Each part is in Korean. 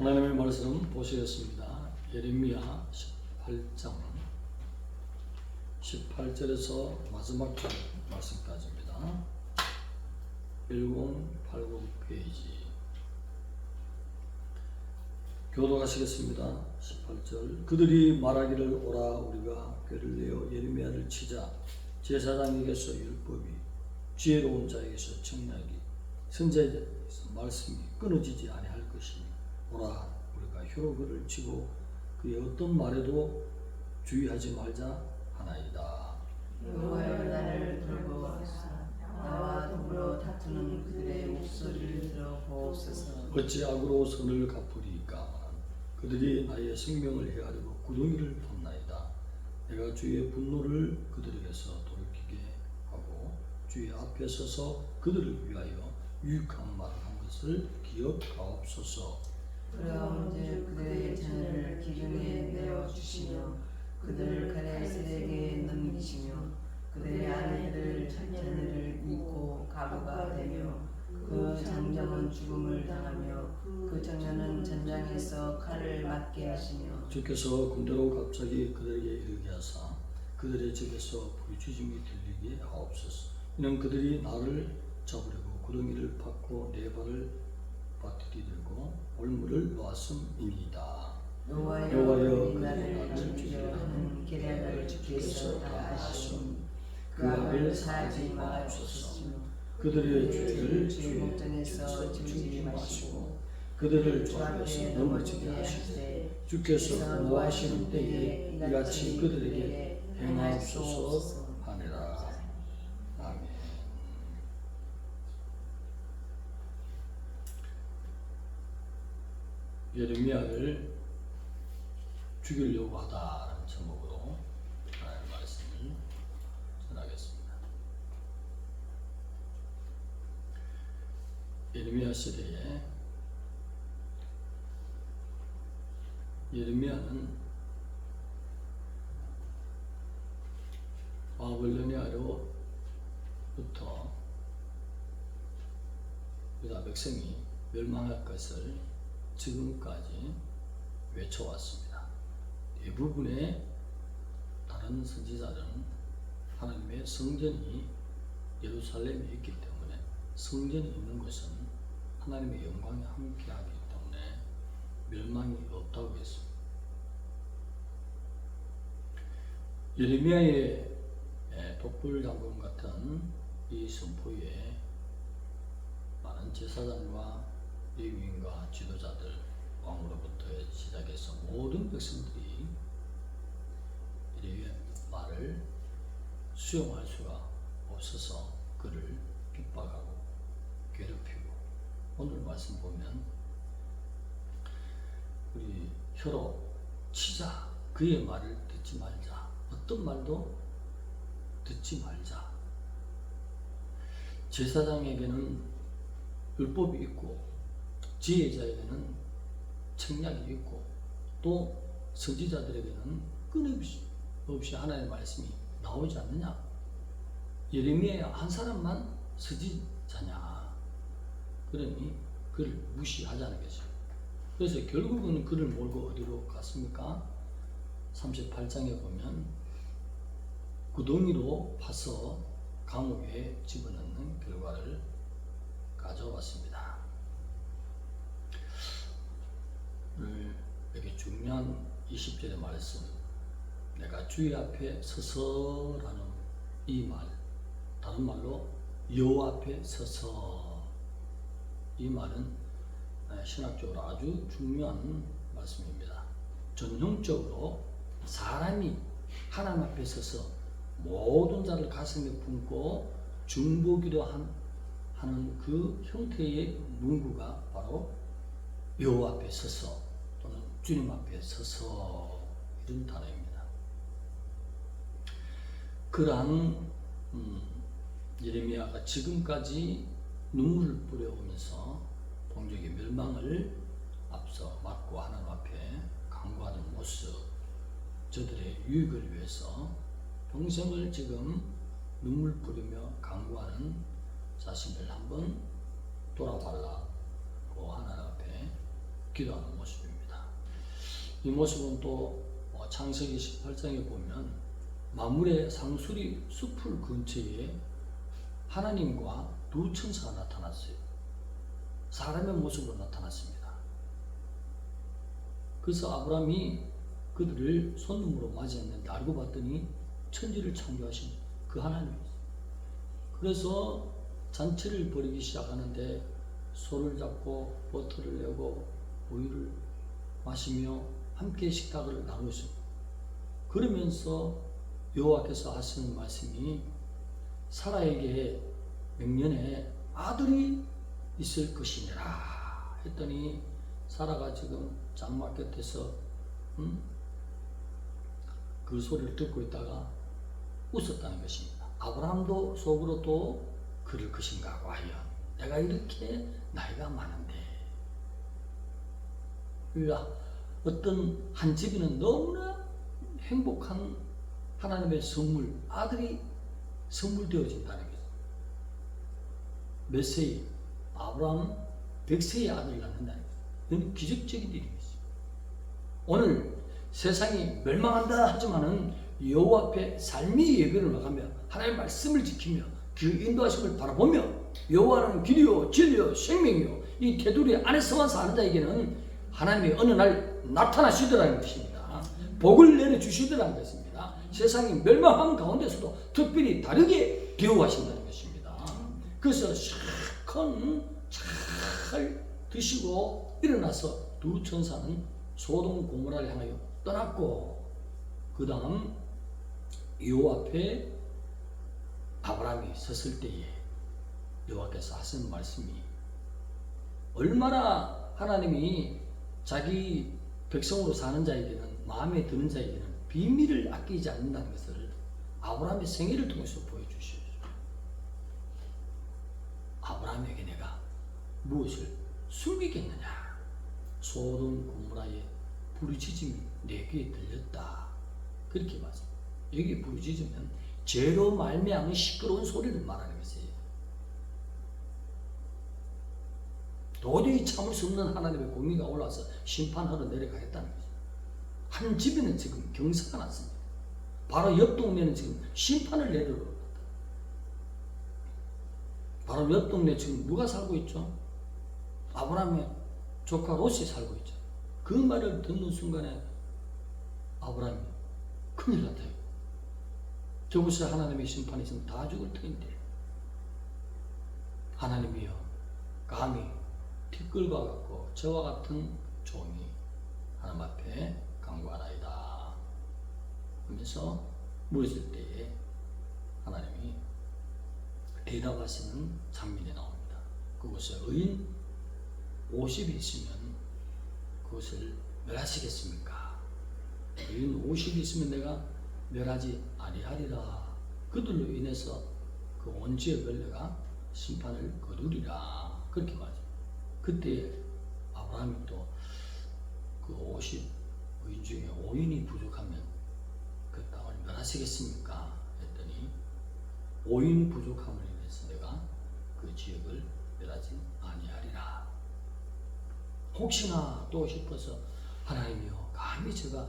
하나님의 말씀 보시겠습니다. 예레미야 18장 18절에서 마지막 말씀까지입니다. 1080 페이지 교독하시겠습니다. 18절 그들이 말하기를 오라 우리가 꾀를 내어 예레미야를 치자 제사장에게서 율법이 지혜로운 자에게서 청략이 선지자에게서 말씀이 끊어지지 아니할 것이니 오라 우리가 혀로 그를 치고 그의 어떤 말에도 주의하지 말자 하나이다. 여호와여 나를 돌보옵소서. 나와 더불어 다투는 그들의 목소리를 들어보옵소서. 어찌 악으로 선을 갚으리까. 그들이 나의 생명을 해하려고 구덩이를 팠나이다. 내가 주의 분노를 그들에게서 돌이키게 하고 주의 앞에 서서 그들을 위하여 유익한 말을 한 것을 기억하옵소서. 그러온즉 그들의 자녀를 기근에 내어주시며 그들을 가레셀에게 넘기시며 그들의 아내들을 자녀를 잊고 가부가 되며 그 장정은 죽음을 당하며 그 청년은 전장에서 칼을 맞게 하시며 주께서 군대로 갑자기 그들에게 이르게 하사 그들의 집에서 부르짖음이 들리게 하옵소서. 이는 그들이 나를 잡으려고 구덩이를 팠고 내 발을 바트리 들고 올무를 놓았음이니이다. 여호와여 그들이 나를 죽이려 하는 계략을 주께서 다 아시오니 그 악을 사하지 마옵소서. 그들의 죄를 주의 목전에서 지우지 마시고 그들을 주 앞에서 넘어지게 하시되 주께서 노하시는 때에 이같이 그들에게 행하옵소서 하니라. 아멘. 예레미야를 죽이려고 하다라는 제목으로 하나님의 말씀을 전하겠습니다. 예레미야 시대에 예레미야는 바벨로니아로부터 유다 백성이 멸망할 것을 지금까지 외쳐왔습니다. 대부분의 다른 선지자들은 하나님의 성전이 예루살렘에 있기 때문에 성전이 있는 곳은 하나님의 영광이 함께하기 때문에 멸망이 없다고 했습니다. 예레미야의 독불장군 같은 이 선포에 많은 제사장과 레위인과 지도자들 왕으로부터 시작해서 모든 백성들이 이의 말을 수용할 수가 없어서 그를 핍박하고 괴롭히고 오늘 말씀 보면 우리 혀로 치자 그의 말을 듣지 말자 어떤 말도 듣지 말자. 제사장에게는 율법이 있고 지혜자에게는 청략이 있고 또 선지자들에게는 끊임없이 하나님의 말씀이 나오지 않느냐. 예레미야 한 사람만 선지자냐. 그러니 그를 무시하자는 것이죠. 그래서 결국은 그를 몰고 어디로 갔습니까? 38장에 보면 구덩이로 파서 감옥에 집어넣는 결과를 가져왔습니다. 여기 중요한 20절의 말씀 내가 주의 앞에 서서라는 이 말 다른 말로 여호와 앞에 서서 이 말은 신학적으로 아주 중요한 말씀입니다. 전형적으로 사람이 하나님 앞에 서서 모든 자를 가슴에 품고 중보기도 하는 그 형태의 문구가 바로 여호와 앞에 서서 또는 주님 앞에 서서 이런 단어입니다. 그러한 예레미야가 지금까지 눈물을 뿌려오면서 동족의 멸망을 앞서 막고 하나님 앞에 간구하는 모습 저들의 유익을 위해서 평생을 지금 눈물 뿌리며 간구하는 자신을 한번 돌아달라고 하나님 앞에 기도하는 모습입니다. 이 모습은 또 창세기 18장에 보면 마물의 상수리 숲을 근처에 하나님과 두 천사가 나타났어요. 사람의 모습으로 나타났습니다. 그래서 아브라함이 그들을 손님으로 맞이했는데 알고 봤더니 천지를 창조하신 그 하나님이었어요. 그래서 잔치를 벌이기 시작하는데 손을 잡고 버터를 내고 우유를 마시며 함께 식탁을 나누었습니다. 그러면서 여호와께서 하시는 말씀이 사라에게 명년에 아들이 있을 것이니라 했더니 사라가 지금 장막 곁에서 그 소리를 듣고 있다가 웃었다는 것입니다. 아브라함도 속으로 또 그럴 것인가 과연 내가 이렇게 나이가 많은데 어떤 한 집에는 너무나 행복한 하나님의 선물 아들이 선물되어진다는 거죠. 몇 세에 아브라함은 100세의 아들을 낳는다는 거죠. 이건 기적적인 일이겠어요. 오늘 세상이 멸망한다 하지만은 여호와 앞에 삶의 예배를 나가며 하나님의 말씀을 지키며 그 인도하심을 바라보며 여호와는 길이요 진리요 생명이요 이 테두리 안에서만 사는 자에게는 하나님이 어느 날 나타나시더라는 것입니다. 복을 내려주시더라는 것입니다. 세상이 멸망한 가운데서도 특별히 다르게 대우하신다는 것입니다. 그래서 실컷 잘 드시고 일어나서 두 천사는 소돔 고모라를 향하여 떠났고 그 다음 여호와 앞에 아브라함이 섰을 때에 여호와께서 하신 말씀이 얼마나 하나님이 자기 백성으로 사는 자에게는 마음에 드는 자에게는 비밀을 아끼지 않는다는 것을 아브라함의 생애를 통해서 보여주셨어요. 아브라함에게 내가 무엇을 숨기겠느냐? 소돔 고모라의 부르짖음이 내 귀에 들렸다. 그렇게 말씀. 여기 부르짖으면 죄로 말미암은 시끄러운 소리를 말하는 것이에요. 도저히 참을 수 없는 하나님의 공의가 올라와서 심판하러 내려가겠다는 거죠. 한 집에는 지금 경사가 났습니다. 바로 옆 동네는 지금 심판을 내리러 갔다. 바로 옆 동네 지금 누가 살고 있죠? 아브라함의 조카 롯이 살고 있죠. 그 말을 듣는 순간에 아브라함이 큰일 났다. 저곳에 하나님의 심판이 있으면 다 죽을 터인데 하나님이여 감히 티끌과 같고 저와 같은 종이 하나님 앞에 간구하나이다 하면서 물었을 때에 하나님이 대답하시는 장면이 나옵니다. 그곳에 의인 50이 있으면 그것을 멸하시겠습니까? 의인 50이 있으면 내가 멸하지 아니하리라. 그들로 인해서 그 온 지역을 내가 심판을 거두리라. 그렇게 말합니다. 그때 아브라함이 또 그 50 의인 중에 5인이 부족하면 그 땅을 멸하시겠습니까? 했더니 5인 부족함을 인해서 내가 그 지역을 멸하지 아니하리라. 혹시나 또 싶어서 하나님이여 감히 제가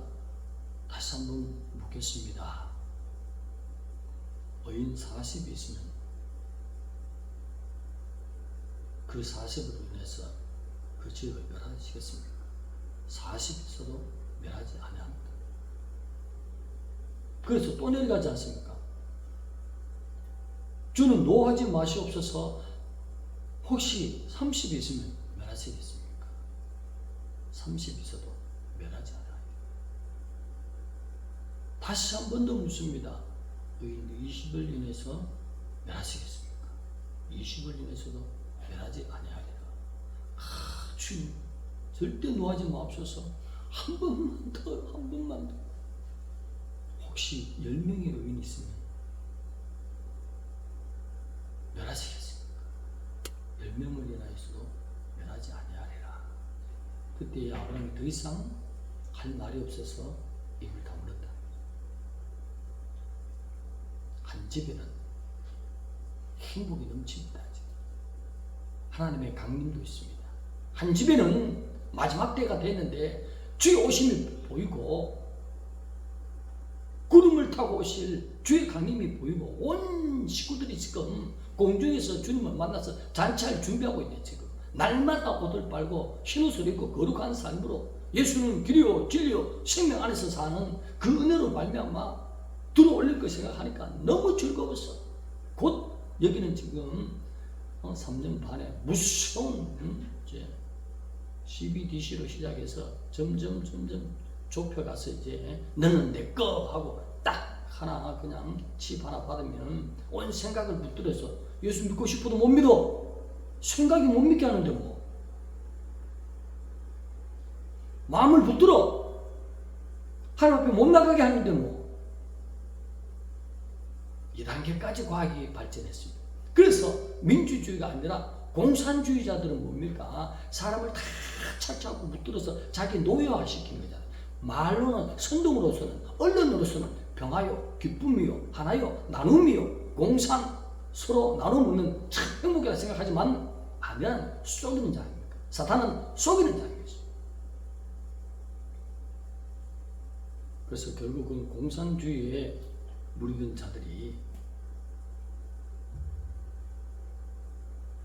다시 한번 묻겠습니다. 의인 40이 있으면 그 40으로 인해서 그 지역을 멸하시겠습니까? 40이 있어도 멸하지 아니합니다. 그래서 또 내려가지 않습니까? 주는 노하지 마시옵소서. 혹시 30이 있으면 멸하시겠습니까? 30이 있어도 멸하지 않아요. 다시 한 번 더 묻습니다. 의인 20을 인해서 멸하시겠습니까? 20을 인해서도 멸하지 아니하리라. 주님 절대 노하지 마옵소서. 한 번만 더, 한 번만 더. 혹시 10명의 의인이 있으면 멸하시겠습니까? 10명을 인하여서도 멸하지 아니하리라. 그때 아브라함이 더 이상 할 말이 없어서 입을 다물었다. 한 집에는 행복이 넘칩니다. 하나님의 강림도 있습니다. 한 집에는 마지막 때가 됐는데 주의 오심이 보이고 구름을 타고 오실 주의 강림이 보이고 온 식구들이 지금 공중에서 주님을 만나서 잔치할 준비하고 있네. 지금 날마다 옷을 빨고 흰옷을 입고 거룩한 삶으로 예수는 길이요 진리요 생명 안에서 사는 그 은혜로 말미암아 들어올릴 거 생각하니까 너무 즐거웠어. 곧 여기는 지금 3년 반에 무서운 이제 CBDC로 시작해서 점점 좁혀가서 이제 너는 내 거 하고 딱 하나 그냥 칩 하나 받으면 온 생각을 붙들어서 예수 믿고 싶어도 못 믿어. 생각이 못 믿게 하는데 뭐 마음을 붙들어 하나님 앞에 못 나가게 하는데 뭐 이 단계까지 과학이 발전했습니다. 그래서 민주주의가 아니라 공산주의자들은 뭡니까? 사람을 다 착착하고 붙들어서 자기 노예화시킨 거잖아요. 말로는 선동으로서는 언론으로서는 평화요 기쁨이요 하나요 나눔이요 공산 서로 나눠먹는 참 행복이라 생각하지만 하면 속이는 자입니까? 사탄은 속이는 자입니다. 그래서 결국은 공산주의에 무리든 자들이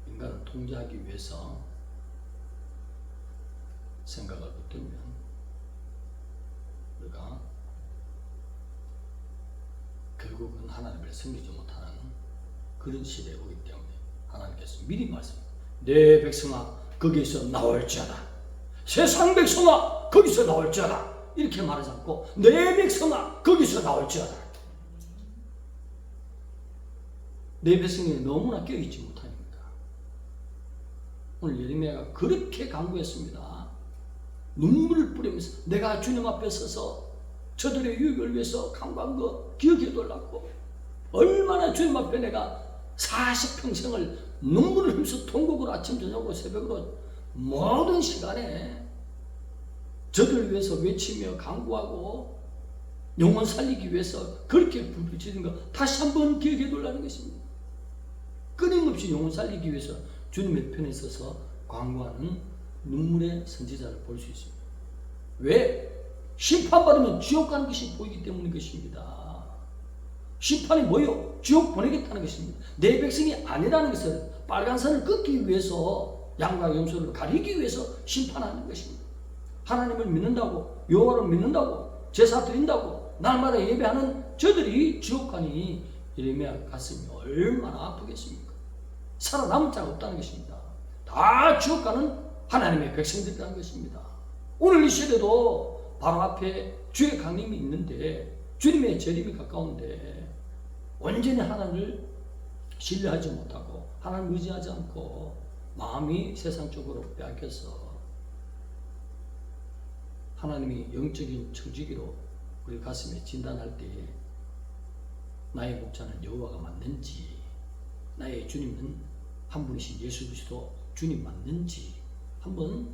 인간을 통제하기 위해서 생각을 붙들면 우리가 결국은 하나님을 섬기지 못하는 그런 시대에 오기 때문에 하나님께서 미리 말씀합니다. 내 백성아 거기서 나올지어다. 세상 백성아 거기서 나올지어다. 이렇게 말하지 않고 내 백성아 거기서 나올지어다. 내 백성이 너무나 껴있지 못하니까 오늘 예레미야가 그렇게 간구했습니다. 눈물을 뿌리면서 내가 주님 앞에 서서 저들의 유익을 위해서 간구한 거 기억해 달라고 얼마나 주님 앞에 내가 40평생을 눈물을 흘려서 통곡으로 아침 저녁으로 새벽으로 모든 시간에 저들을 위해서 외치며 간구하고 영혼 살리기 위해서 그렇게 부르짖은 거 다시 한번 기억해 달라는 것입니다. 끊임없이 영혼 살리기 위해서 주님의 편에 서서 간구하는 눈물의 선지자를 볼 수 있습니다. 왜? 심판받으면 지옥 가는 것이 보이기 때문인 것입니다. 심판이 뭐요? 지옥 보내겠다는 것입니다. 내 백성이 아니라는 것을 빨간 선을 끊기 위해서 양과 염소를 가리기 위해서 심판하는 것입니다. 하나님을 믿는다고 여호와를 믿는다고 제사 드린다고 날마다 예배하는 저들이 지옥 가니 예레미야 가슴이 얼마나 아프겠습니까? 살아남을 자가 없다는 것입니다. 다 지옥 가는 하나님의 백성들이라는 것입니다. 오늘 이 시대도 바로 앞에 주의 강림이 있는데 주님의 재림이 가까운데 온전히 하나님을 신뢰하지 못하고 하나님을 의지하지 않고 마음이 세상 쪽으로 빼앗겨서 하나님이 영적인 청지기로 우리 가슴에 진단할 때에 나의 목자는 여호와가 맞는지 나의 주님은 한 분이신 예수 그리스도 주님 맞는지 한번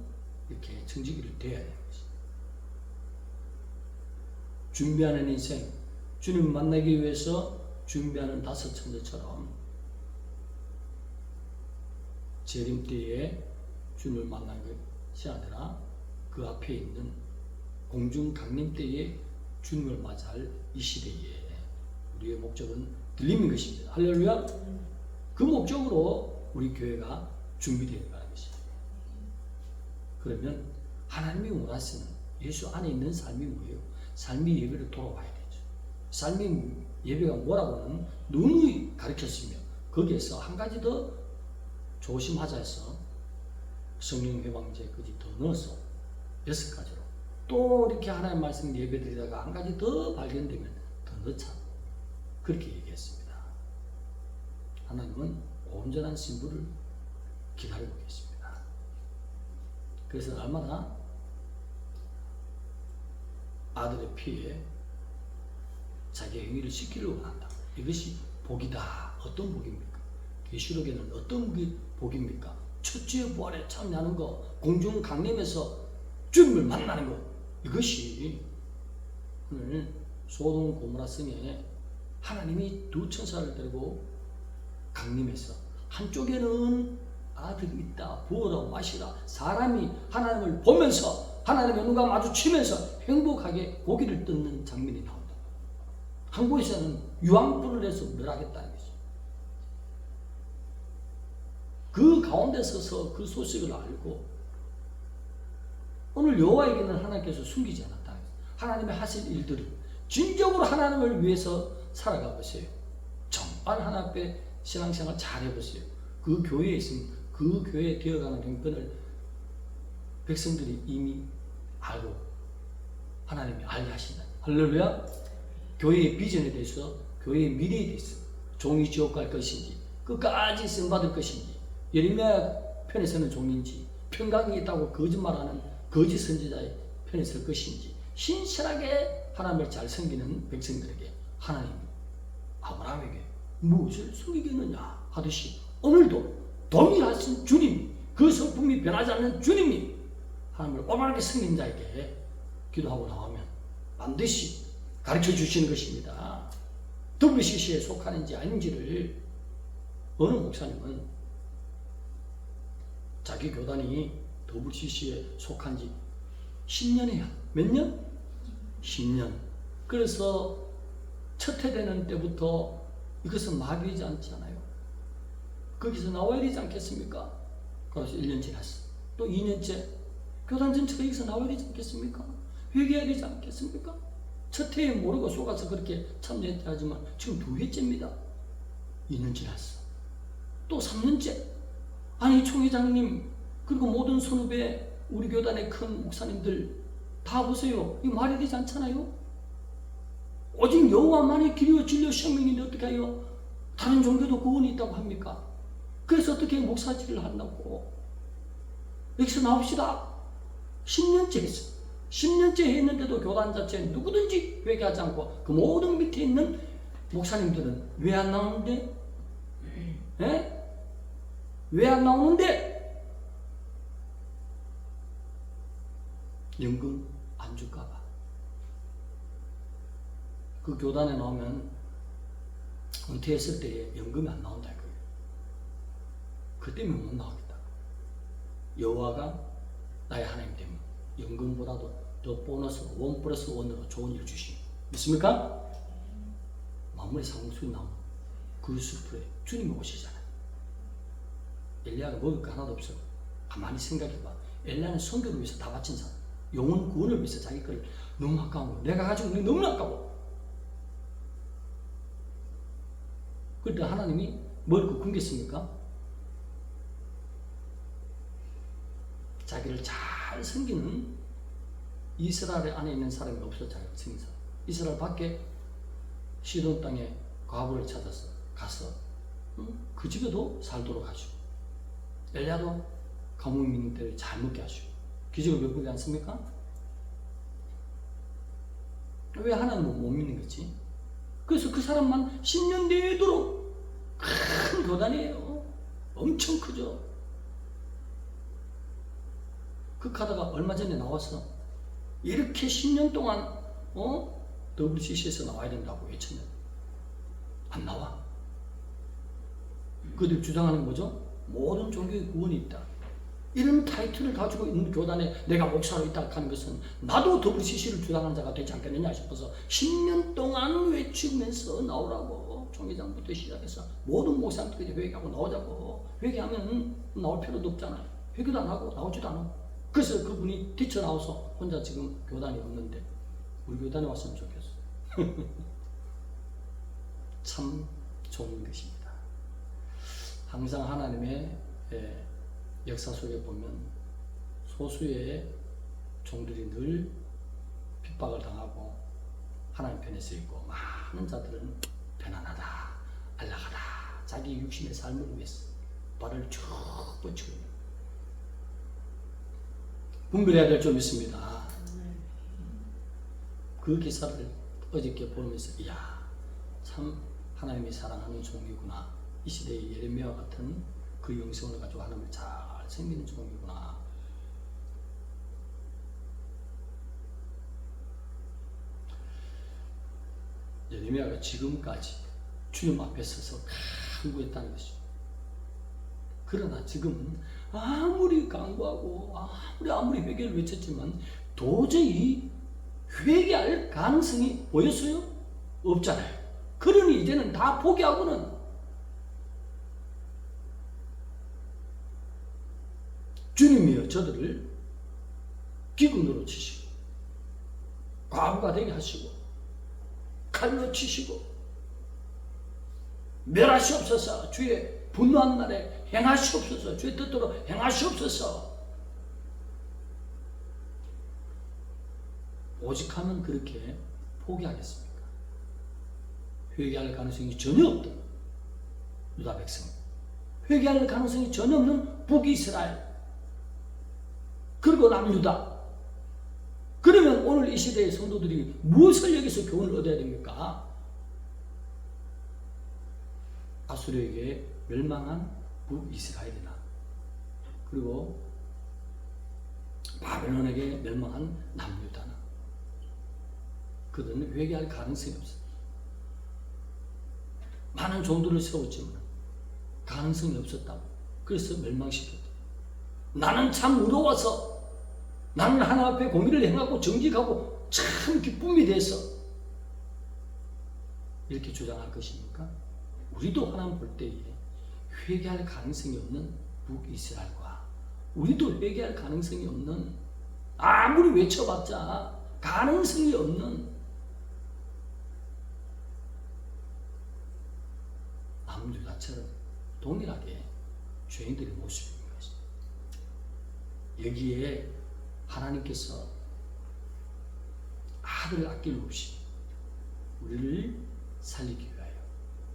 이렇게 청지기를 대해야 되는 것입니다. 준비하는 인생, 주님 만나기 위해서 준비하는 다섯 천사처럼 재림 때에 주님을 만난 것이 아니라 그 앞에 있는 공중 강림 때에 주님을 맞이할 이 시대에 우리의 목적은 들림인 것입니다. 할렐루야. 그 목적으로 우리 교회가 준비되어 가는 것입니다. 그러면 하나님이 원하시는 예수 안에 있는 삶이 뭐예요? 삶의 예배를 돌아와야 되죠. 삶의 예배가 뭐라고는 누누이 가르쳤으며 거기에서 한 가지 더 조심하자 해서 성령 회방제까지 더 넣어서 6가지로 또 이렇게 하나님 말씀 예배드리다가 한 가지 더 발견되면 더 넣자 그렇게 얘기했습니다. 하나님은 온전한 신부를 기다리고 계십니다. 그래서 날마다 아들의 피에 자기의 행위를 씻기를 원한다. 이것이 복이다. 어떤 복입니까? 계시록에는 어떤 복입니까? 첫째 부활에 참여하는 거, 공중 강림에서 주님을 만나는 거. 이것이 오늘 소돔 고모라 성에 하나님이 두 천사를 데리고 강림해서 한쪽에는 아들이 있다. 부어라 마시라. 사람이 하나님을 보면서 하나님의 눈과 마주치면서 행복하게 고기를 뜯는 장면이 나온다. 한국에서는 유황불을 해서 멸하겠다는 거죠. 그 가운데 서서 그 소식을 알고 오늘 여호와에게는 하나님께서 숨기지 않았다. 하나님의 하실 일들을 진정으로 하나님을 위해서 살아가 보세요. 정말 하나님 앞에 신앙생활 잘 해보세요. 그 교회에 있으면 그 교회에 되어가는 형편을 백성들이 이미 알고 하나님이 알게 하신다. 할렐루야. 교회의 비전에 대해서, 교회의 미래에 대해서 종이 지옥 갈 것인지 끝까지 쓰임받을 것인지, 예레미야 편에 서는 종인지, 평강이 있다고 거짓말하는 거짓 선지자의 편에 설 것인지, 신실하게 하나님을 잘 섬기는 백성들에게 하나님이 아브라함에게 무엇을 숨기겠느냐 하듯이 오늘도 동일하신 주님이, 그 성품이 변하지 않는 주님이 하나님을 올바르게 섬긴 자에게 기도하고 나오면 반드시 가르쳐 주시는 것입니다. WCC에 속하는지 아닌지를 어느 목사님은 자기 교단이 WCC에 속한지 10년이야. 몇 년? 10년. 그래서 첫 해되는 때부터 이것은 마비되지 않잖아요. 거기서 나와야 되지 않겠습니까? 그래서 1년 지났어. 또 2년째 교단 전체가 여기서 나와야 되지 않겠습니까? 회개해야 되지 않겠습니까? 첫 해에 모르고 속아서 그렇게 참여했다 하지만 지금 2회째입니다. 2년 지났어. 또 3년째. 아니 총회장님 그리고 모든 선후배 우리 교단의 큰 목사님들 다 보세요. 이거 말이 되지 않잖아요. 오직 여호와만이 길이요 진리요 생명인데 어떻게 해요? 다른 종교도 구원이 있다고 합니까? 그래서 어떻게 목사질을 한다고? 여기서 나옵시다. 10년째 했어. 10년째 했는데도 교단 자체에 누구든지 회개하지 않고 그 모든 밑에 있는 목사님들은 왜 안 나오는데? 예? 왜 안 나오는데? 연금 안 줄까봐. 그 교단에 나오면 은퇴했을 때 연금이 안 나온다 이거예요. 그 때문에 못 나오겠다. 여호와가 나의 하나님 때문에 연금보다도 더 보너스 1+1으로 좋은 일 주시니 믿습니까? 만물의 상속이 나오는 그 숲에 주님이 오시잖아요. 엘리야가 먹을 거 하나도 없어. 가만히 생각해봐. 엘리야는 성교를 위해서 다 바친 사람. 영혼 구원을 위해서 자기 걸 너무 아까운 거. 내가 가지고 있는 게 너무 아까워. 그때 하나님이 뭘 굶겼습니까? 자기를 잘 섬기는 이스라엘 안에 있는 사람이 없어. 자기를 섬기는 사람. 이스라엘 밖에 시돈 땅에 과부를 찾아서 가서 그 집에도 살도록 하시고 엘리야도 가뭄 있는 때를 잘 먹게 하시고 기적을 베풀지 않습니까? 왜 하나님은 못 믿는 거지? 그래서 그 사람만 10년 내도록 큰 교단이에요. 엄청 크죠. 그 카드가 얼마 전에 나와서 이렇게 10년 동안 WCC에서 나와야 된다고 외쳤는데 안 나와. 그들 주장하는 거죠. 모든 종교의 구원이 있다. 이런 타이틀을 가지고 있는 교단에 내가 목사로 있다 하는 것은 나도 WCC를 주장하는 자가 되지 않겠느냐 싶어서 10년 동안 외치면서 나오라고 총회장부터 시작해서 모든 목사님들이 회개하고 나오자고. 회개하면 나올 필요도 없잖아요. 회개도 안 하고 나오지도 않아. 그래서 그분이 뛰쳐나와서 혼자 지금 교단이 없는데 우리 교단에 왔으면 좋겠어. 참 좋은 것입니다. 항상 하나님의 역사 속에 보면 소수의 종들이 늘 핍박을 당하고 하나님 편에 서 있고 많은 자들은 편안하다, 안락하다, 자기 육신의 삶을 위해서 발을 쭉 뻗치고 있는 분별해야 될 점 있습니다. 그 기사를 어저께 보면서 이야 참 하나님이 사랑하는 종이구나. 이 시대의 예레미야와 같은 그 영성을 가지고 하나님을 잘 섬기는 종이구나. 예레미야가 지금까지 주님 앞에 서서 간구했다는 것이죠. 그러나 지금은 아무리 강구하고 아무리 회개를 외쳤지만 도저히 회개할 가능성이 보였어요? 없잖아요. 그러니 이제는 다 포기하고는 주님이여 저들을 기근으로 치시고 과부가 되게 하시고 칼로 치시고 멸하시옵소서. 주의 분노한 날에 행하시옵소서. 주의 뜻대로 행하시옵소서. 오직 하면 그렇게 포기하겠습니까? 회개할 가능성이 전혀 없던 유다 백성, 회개할 가능성이 전혀 없는 북이스라엘, 그리고 남유다. 그러면 오늘 이 시대의 성도들이 무엇을 여기서 교훈을 얻어야 됩니까? 아수르에게 멸망한 북이스라엘이나 그리고 바벨론에게 멸망한 남유다나 그들은 회개할 가능성이 없어요. 많은 종들을 세웠지만 가능성이 없었다고. 그래서 멸망시켰다. 나는 참 의로워서 나는 하나님 앞에 공의를 행하고 정직하고 참 기쁨이 돼서 이렇게 주장할 것입니까? 우리도 하나님 볼 때에 회개할 가능성이 없는 북이스라엘과 우리도 회개할 가능성이 없는, 아무리 외쳐봤자 가능성이 없는 남유다처럼 동일하게 죄인들의 모습인 것입니다. 여기에 하나님께서 아들을 아낌없이 우리를 살리기 위하여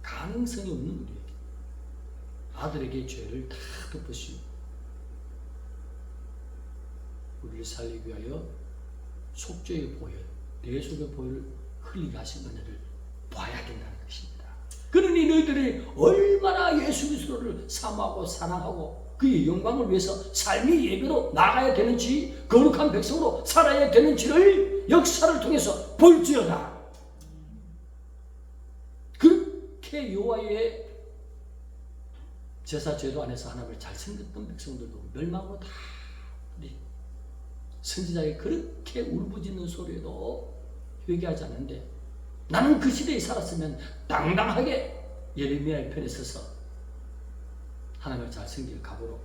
가능성이 없는 우리에게 아들에게 죄를 다 덮으시고 우리를 살리기 위하여 속죄의 보혈, 대속의 보혈을 흘리게 하신 은혜를 봐야 된다는 것입니다. 그러니 너희들이 얼마나 예수 그리스도를 사모하고 사랑하고 그의 영광을 위해서 삶의 예배로 나가야 되는지, 거룩한 백성으로 살아야 되는지를 역사를 통해서 볼지어다. 그렇게 여호와의 제사 제도 안에서 하나님을 잘 섬겼던 백성들도 멸망하고 다 우리 선지자의 그렇게 울부짖는 소리에도 회개하지 않는데, 나는 그 시대에 살았으면 당당하게 예레미야의 편에 서서 하나님을 잘 섬길 각오로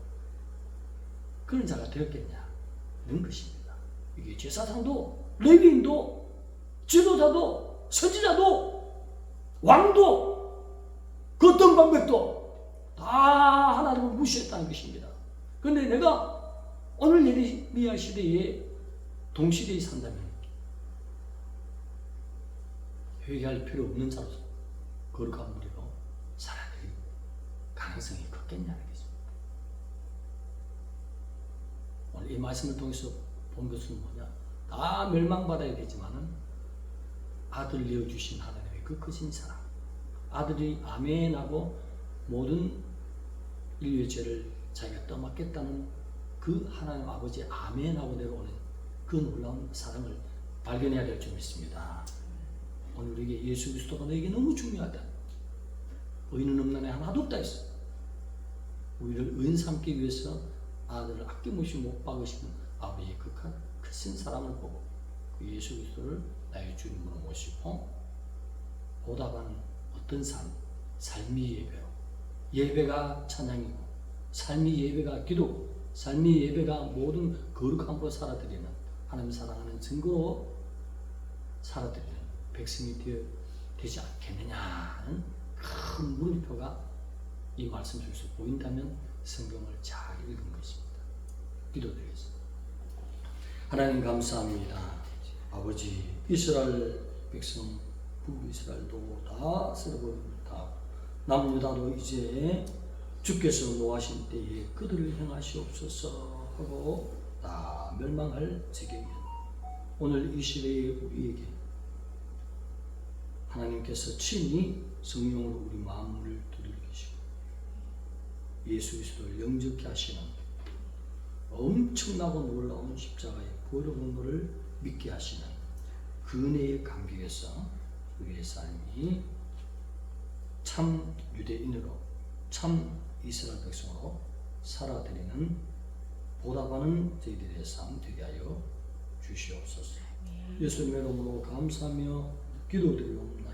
그런 자가 되었겠냐 이런 것입니다. 이게 제사장도 레위인도 지도자도 선지자도 왕도 그 어떤 방백도 다 하나님을 무시했다는 것입니다. 그런데 내가 오늘 예레미야 시대에 동시대에 산다면 회개할 필요 없는 자로서 거룩한 무리로 살아야 될 가능성이 컸겠냐는 것입니다. 오늘 이 말씀을 통해서 본 것은 뭐냐? 다 멸망받아야 되지만은 아들 내어주신 하나님의 그 크신 사랑, 아들이 아멘하고 모든 인류의 죄를 자기가 떠맡겠다는 그 하나님 아버지의 아멘하고 내려오는 그 놀라운 사랑을 발견해야 될 줄 믿습니다. 오늘 우리에게 예수 그리스도가 너에게 너무 중요하다. 의인은 없나니 하나도 없다 했어. 우리를 의인 삼기 위해서 아들을 아낌없이 못 박으시는 아버지의 그 크신 사랑을 보고 그 예수 그리스도를 나의 주님으로 모시고 보답하는 어떤 삶이 예배로, 예배가 찬양이고 삶이 예배가 기도고 삶이 예배가 모든 거룩함으로 살아드리는, 하나님 사랑하는 증거로 살아드리는 백성이 되지 않겠느냐는 큰 물음표가 이 말씀 속에서 보인다면 성경을 잘 읽은 것입니다. 기도드리겠습니다. 하나님 감사합니다. 아버지, 이스라엘 백성, 북이스라엘도 다 쓸어버립니다. 남유다도 이제 주께서 노하신 때에 그들을 행하시옵소서 하고 다 멸망할 지경이다. 오늘 이 시대에 우리에게 하나님께서 친히 성령으로 우리 마음을 두들기시고 예수 그리스도를 영접케 하시는 엄청나고 놀라운 십자가의 보혈 공로를 믿게 하시는 그 은혜의 감격에서 우리의 삶이 참 유대인으로 참 이스라엘 백성으로 살아드리는 보답하는 저희들의 삶 되게 하여 주시옵소서. 예수님의 이름으로 감사하며 기도드리옵나이다.